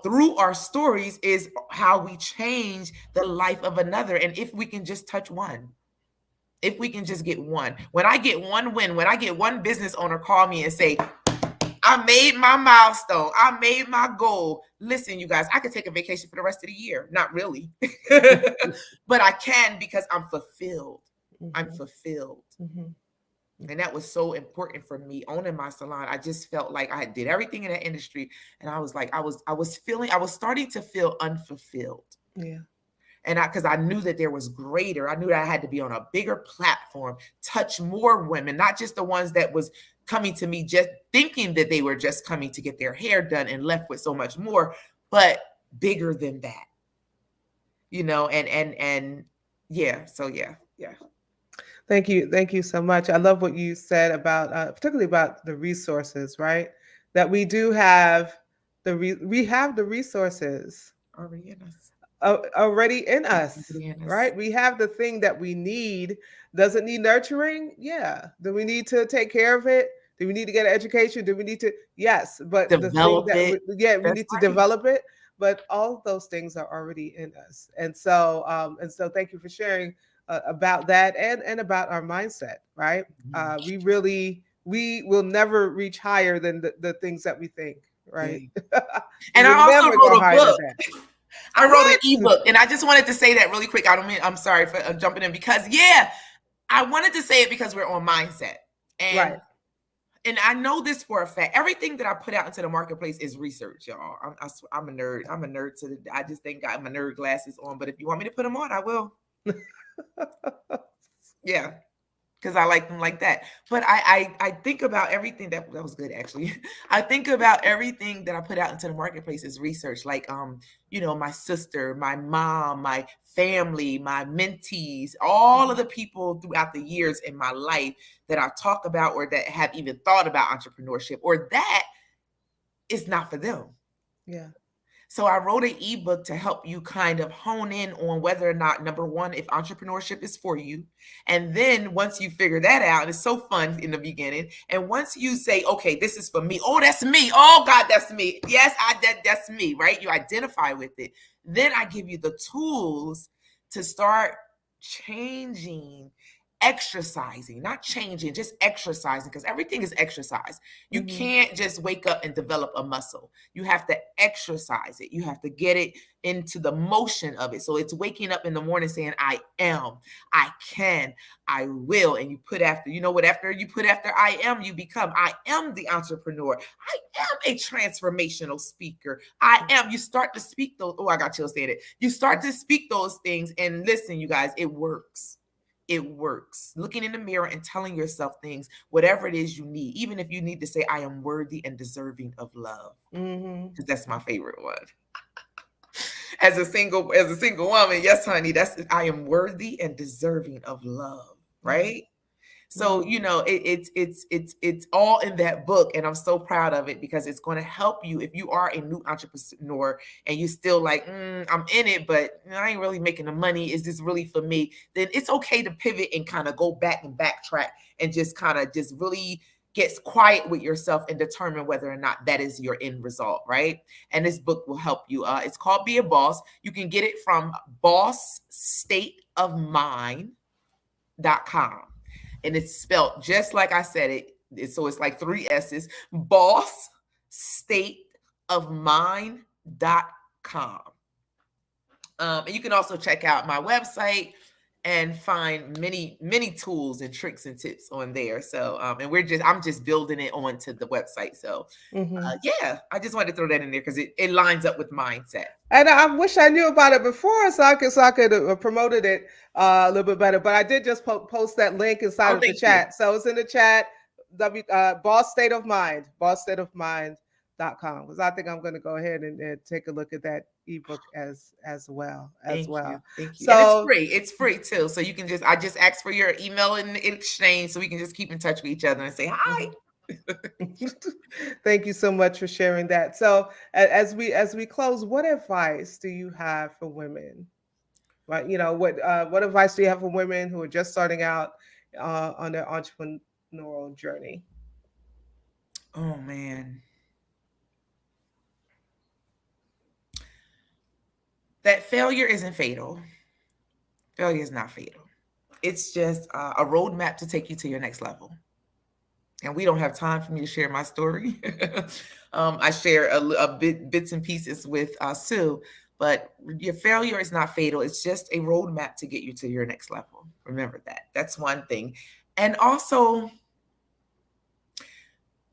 through our stories is how we change the life of another. And if we can just touch one, if we can just get one, when I get one win, when I get one business owner call me and say, I made my milestone, I made my goal. Listen, you guys, I could take a vacation for the rest of the year. Not really, but I can because I'm fulfilled. I'm fulfilled. And that was so important for me owning my salon. I just felt like I did everything in that industry. And I was like, I was starting to feel unfulfilled. Yeah. And because I knew that there was greater, I knew that I had to be on a bigger platform, touch more women, not just the ones that was coming to me just thinking that they were just coming to get their hair done and left with so much more, but bigger than that, and yeah. So yeah. Thank you. Thank you so much. I love what you said about, particularly about the resources, right? That we do have we have the resources Already in us. already in us, Already in us. right? We have the thing that we need. Does it need nurturing? Yeah. Do we need to take care of it? Do we need to get an education? Do we need to? Yes. But the thing Develop that, it. yeah, we That's need to right. develop it. But all of those things are already in us. And so thank you for sharing about that and about our mindset, right? We will never reach higher than the things that we think, right? Yeah. We And will I also never go wrote a higher than book. that. I wrote an What? ebook, and I just wanted to say that really quick. I'm sorry for jumping in because I wanted to say it because we're on mindset. Right. And I know this for a fact. Everything that I put out into the marketplace is research, y'all. I'm a nerd. I'm a nerd I just think got my nerd glasses on. But if you want me to put them on, I will. Yeah, because I like them like that. But I think about everything that was good actually. I think about everything that I put out into the marketplace is research. Like my sister, my mom, my family, my mentees, all of the people throughout the years in my life that I talk about or that have even thought about entrepreneurship or that is not for them. Yeah. So I wrote an ebook to help you kind of hone in on whether or not, number one, if entrepreneurship is for you. And then once you figure that out, it's so fun in the beginning. And once you say, okay, this is for me. Oh, that's me. Oh God, that's me. Yes, that's me, right? You identify with it. Then I give you the tools to start changing, exercising, not changing, just exercising, because everything is exercise. You can't just wake up and develop a muscle. You have to exercise it. You have to get it into the motion of it. So it's waking up in the morning saying, I am, I can, I will. And you put after, after you put after I am, you become, I am the entrepreneur. I am a transformational speaker. I am. You start to speak those. Oh, I got chills saying it. You start to speak those things. And listen, you guys, it works. It works. Looking in the mirror and telling yourself things, whatever it is you need, even if you need to say, I am worthy and deserving of love. Because that's my favorite one. As a single woman, yes, honey, that's I am worthy and deserving of love, right? So, it's all in that book. And I'm so proud of it because it's going to help you if you are a new entrepreneur and you still like, I'm in it, but I ain't really making the money. Is this really for me? Then it's okay to pivot and kind of go back and backtrack and just kind of just really get quiet with yourself and determine whether or not that is your end result, right? And this book will help you. It's called Be a Boss. You can get it from bossstateofmind.com. And it's spelled just like I said it. So it's like 3 S's. bossstateofmind.com. And you can also check out my website and find many, many tools and tricks and tips on there. So, and I'm just building it onto the website. So, yeah, I just wanted to throw that in there because it lines up with mindset. And I wish I knew about it before so I could promoted it a little bit better. But I did just post that link inside of the chat. So it's in the chat. Boss State of Mind, bossstateofmind.com. Because I think I'm going to go ahead and take a look at that ebook as well. Thank you. So, and it's free. It's free too. So you can I just ask for your email in exchange so we can just keep in touch with each other and say hi. Thank you so much for sharing that. So as we close, what advice do you have for women? Right, what advice do you have for women who are just starting out on their entrepreneurial journey? Oh man. That failure isn't fatal. Failure is not fatal. It's just a roadmap to take you to your next level. And we don't have time for me to share my story. I share bits and pieces with Sue, but your failure is not fatal. It's just a roadmap to get you to your next level. Remember that. That's one thing. And also,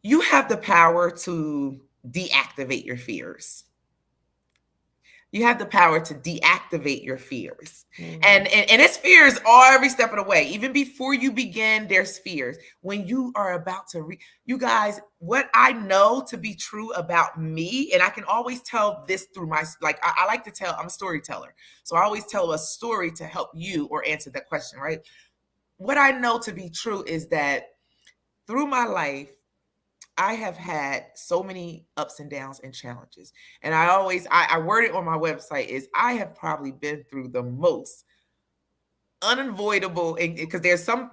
you have the power to deactivate your fears. You have the power to deactivate your fears. And it's fears all every step of the way. Even before you begin, there's fears. When you are about to you guys, what I know to be true about me, and I can always tell this through my, like, I like to tell, I'm a storyteller. So I always tell a story to help you or answer that question, right? What I know to be true is that through my life, I have had so many ups and downs and challenges. And I word it on my website is I have probably been through the most unavoidable, because there's some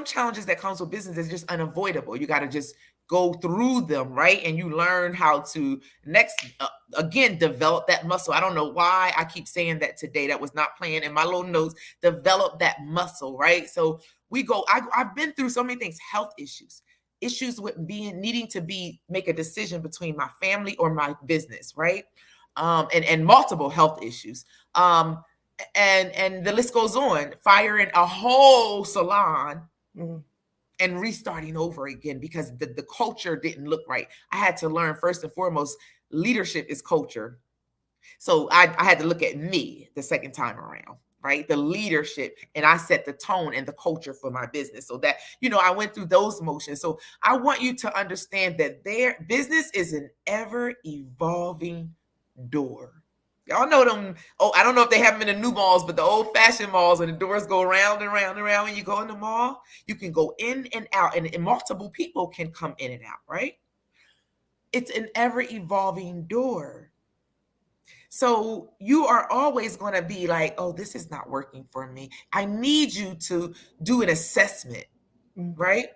challenges that comes with business that's just unavoidable. You got to just go through them, right? And you learn how to again develop that muscle. I don't know why I keep saying that today. That was not planned in my little notes. Develop that muscle, right? So I've been through so many things, health issues with needing to make a decision between my family or my business, right? And multiple health issues. And the list goes on, firing a whole salon and restarting over again because the culture didn't look right. I had to learn, first and foremost, leadership is culture. So I had to look at me the second time around, right? The leadership, and I set the tone and the culture for my business. So that, I went through those motions. So I want you to understand that their business is an ever evolving door. Y'all know them. Oh, I don't know if they have them in the new malls, but the old fashioned malls, and the doors go round and round and round when you go in the mall, you can go in and out, and multiple people can come in and out, right? It's an ever evolving door. So you are always going to be like, oh, this is not working for me. I need you to do an assessment, right?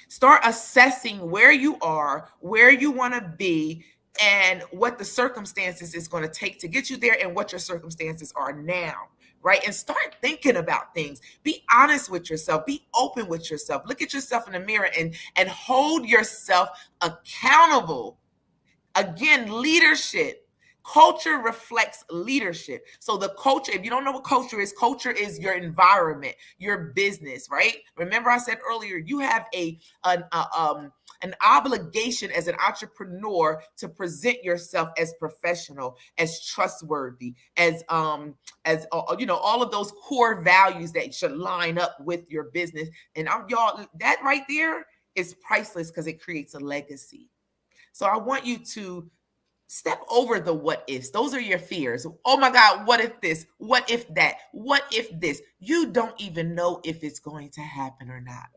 Start assessing where you are, where you want to be, and what the circumstances is going to take to get you there, and what your circumstances are now, right? And start thinking about things. Be honest with yourself. Be open with yourself. Look at yourself in the mirror and hold yourself accountable. Again, leadership. Culture reflects leadership. So the culture, if you don't know what culture is your environment, your business, right? Remember I said earlier, you have an obligation as an entrepreneur to present yourself as professional, as trustworthy, as all of those core values that should line up with your business. And y'all, that right there is priceless because it creates a legacy. So I want you to step over the what ifs. Those are your fears. Oh my God, what if this? What if that? What if this? You don't even know if it's going to happen or not.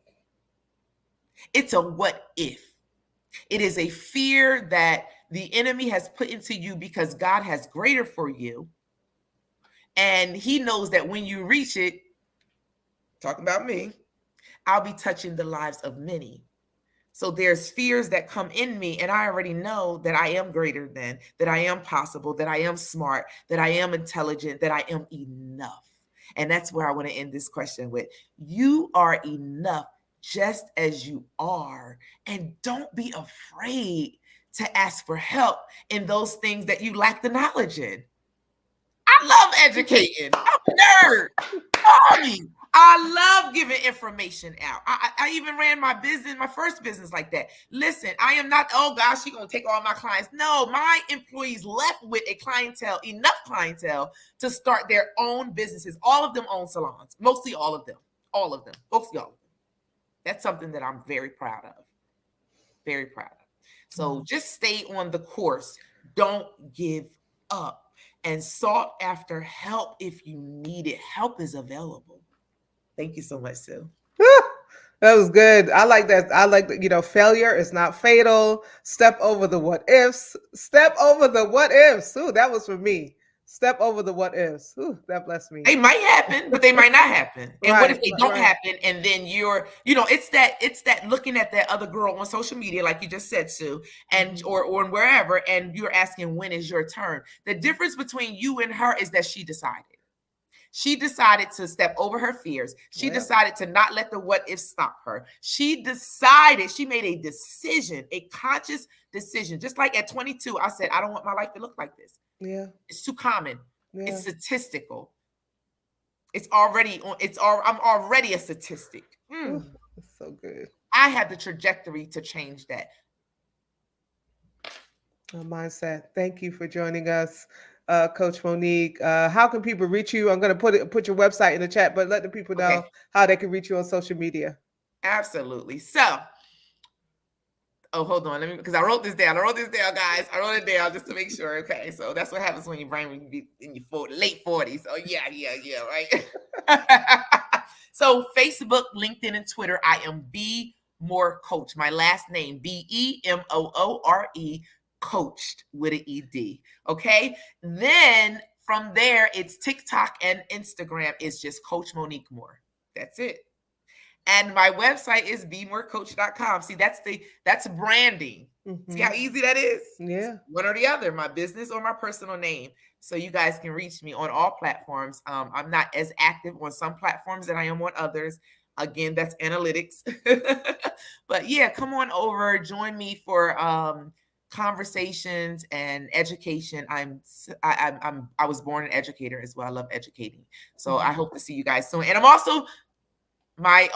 It's a what if. It is a fear that the enemy has put into you because God has greater for you. And he knows that when you reach it, talking about me, I'll be touching the lives of many. So there's fears that come in me, and I already know that I am greater than, that I am possible, that I am smart, that I am intelligent, that I am enough. And that's where I want to end this question with. You are enough just as you are. And don't be afraid to ask for help in those things that you lack the knowledge in. I love educating. I'm a nerd. I love giving information out. I even ran my first business like that. Listen, I am not, oh gosh, she's going to take all my clients. No, my employees left with enough clientele to start their own businesses. All of them own salons, mostly all of them, mostly all of them. That's something that I'm very proud of. Very proud of. So just stay on the course. Don't give up, and sought after help if you need it. Help is available. Thank you so much, Sue. That was good. I like that. I like that, failure is not fatal. Step over the what ifs. Step over the what ifs. Ooh, that was for me. Step over the what ifs. Ooh, that blessed me. They might happen, but they might not happen. And what if they don't right. happen? And then you're, it's that looking at that other girl on social media, like you just said, Sue, and or wherever, and you're asking, when is your turn? The difference between you and her is that she decided. She decided to step over her fears. She decided to not let the what if stop her. She made a decision, a conscious decision. Just like at 22, I said, I don't want my life to look like this. Yeah. It's too common. Yeah. It's statistical. I'm already a statistic. Ooh, that's so good. I had the trajectory to change that. Mindset. Thank you for joining us, Coach Monique. How can people reach you? I'm going to put your website in the chat, but let the people know how they can reach you on social media. Absolutely. So, hold on. Because I wrote this down, guys. I wrote it down just to make sure. Okay. So that's what happens when your brain will be in your late 40s. Oh, yeah, right? So Facebook, LinkedIn, and Twitter, I am B Moore Coach. My last name, BEMOORE, coached with an ED. Okay. Then from there, it's TikTok and Instagram. It's just Coach Monique Moore. That's it. And my website is bemorecoach.com. See, that's branding. See how easy that is? Yeah. One or the other, my business or my personal name. So you guys can reach me on all platforms. I'm not as active on some platforms than I am on others. Again, that's analytics. But yeah, come on over, join me for conversations and education. I was born an educator as well. I love educating. So I hope to see you guys soon. And I'm also I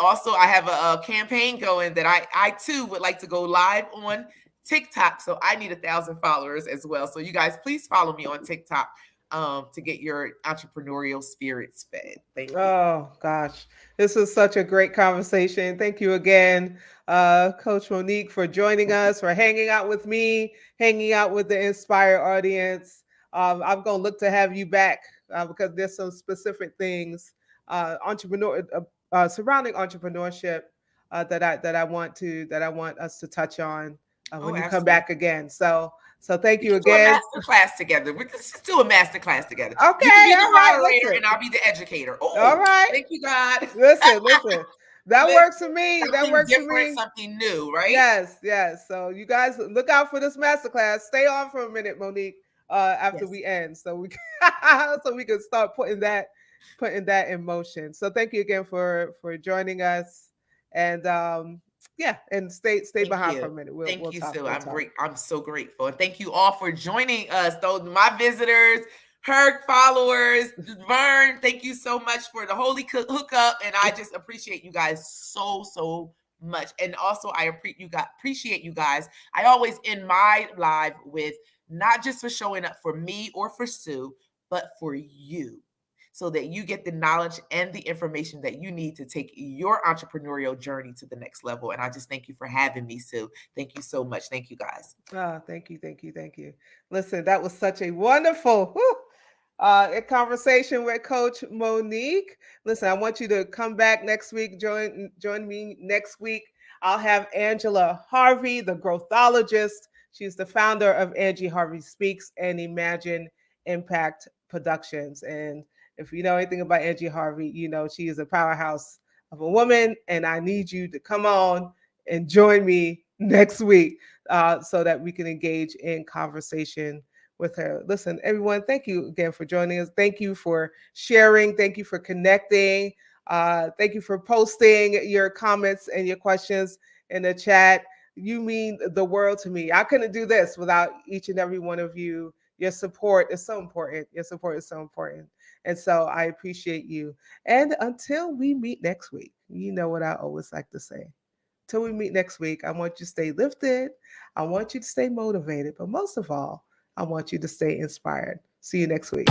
have a campaign going that I too would like to go live on TikTok. So I need 1,000 followers as well. So you guys, please follow me on TikTok to get your entrepreneurial spirits fed. Thank you. Oh gosh, this was such a great conversation. Thank you again, Coach Monique, for joining us, for hanging out with me, hanging out with the Inspire audience. I'm going to look to have you back because there's some specific things surrounding entrepreneurship that I want us to touch on when you come back again. So thank you again. Do a master class together. Let's just do a master class together. Okay, you can be the moderator and I'll be the educator. Oh, all right. Thank you, God. Listen. That works for me. That works for me. Something new, right? Yes. So you guys look out for this master class. Stay on for a minute, Monique. After we end, so we can start putting that in motion. So thank you again for joining us, and and stay behind for a minute. Thank you, Sue. I'm so grateful, and thank you all for joining us. Those my visitors, her followers, Vern. Thank you so much for the holy hookup, and I just appreciate you guys so much. And also, I appreciate you guys. I always end my live with not just for showing up for me or for Sue, but for you, so that you get the knowledge and the information that you need to take your entrepreneurial journey to the next level. And I just thank you for having me, Sue. Thank you so much. Thank you, guys. Thank you. Listen, that was such a wonderful conversation with Coach Monique. Listen, I want you to come back next week. Join me next week. I'll have Angela Harvey, the growthologist. She's the founder of Angie Harvey Speaks and Imagine Impact Productions. And if you know anything about Angie Harvey, you know she is a powerhouse of a woman. And I need you to come on and join me next week so that we can engage in conversation with her. Listen, everyone, thank you again for joining us. Thank you for sharing. Thank you for connecting. Thank you for posting your comments and your questions in the chat. You mean the world to me. I couldn't do this without each and every one of you. Your support is so important. And so I appreciate you. And until we meet next week, you know what I always like to say. Till we meet next week, I want you to stay lifted. I want you to stay motivated. But most of all, I want you to stay inspired. See you next week.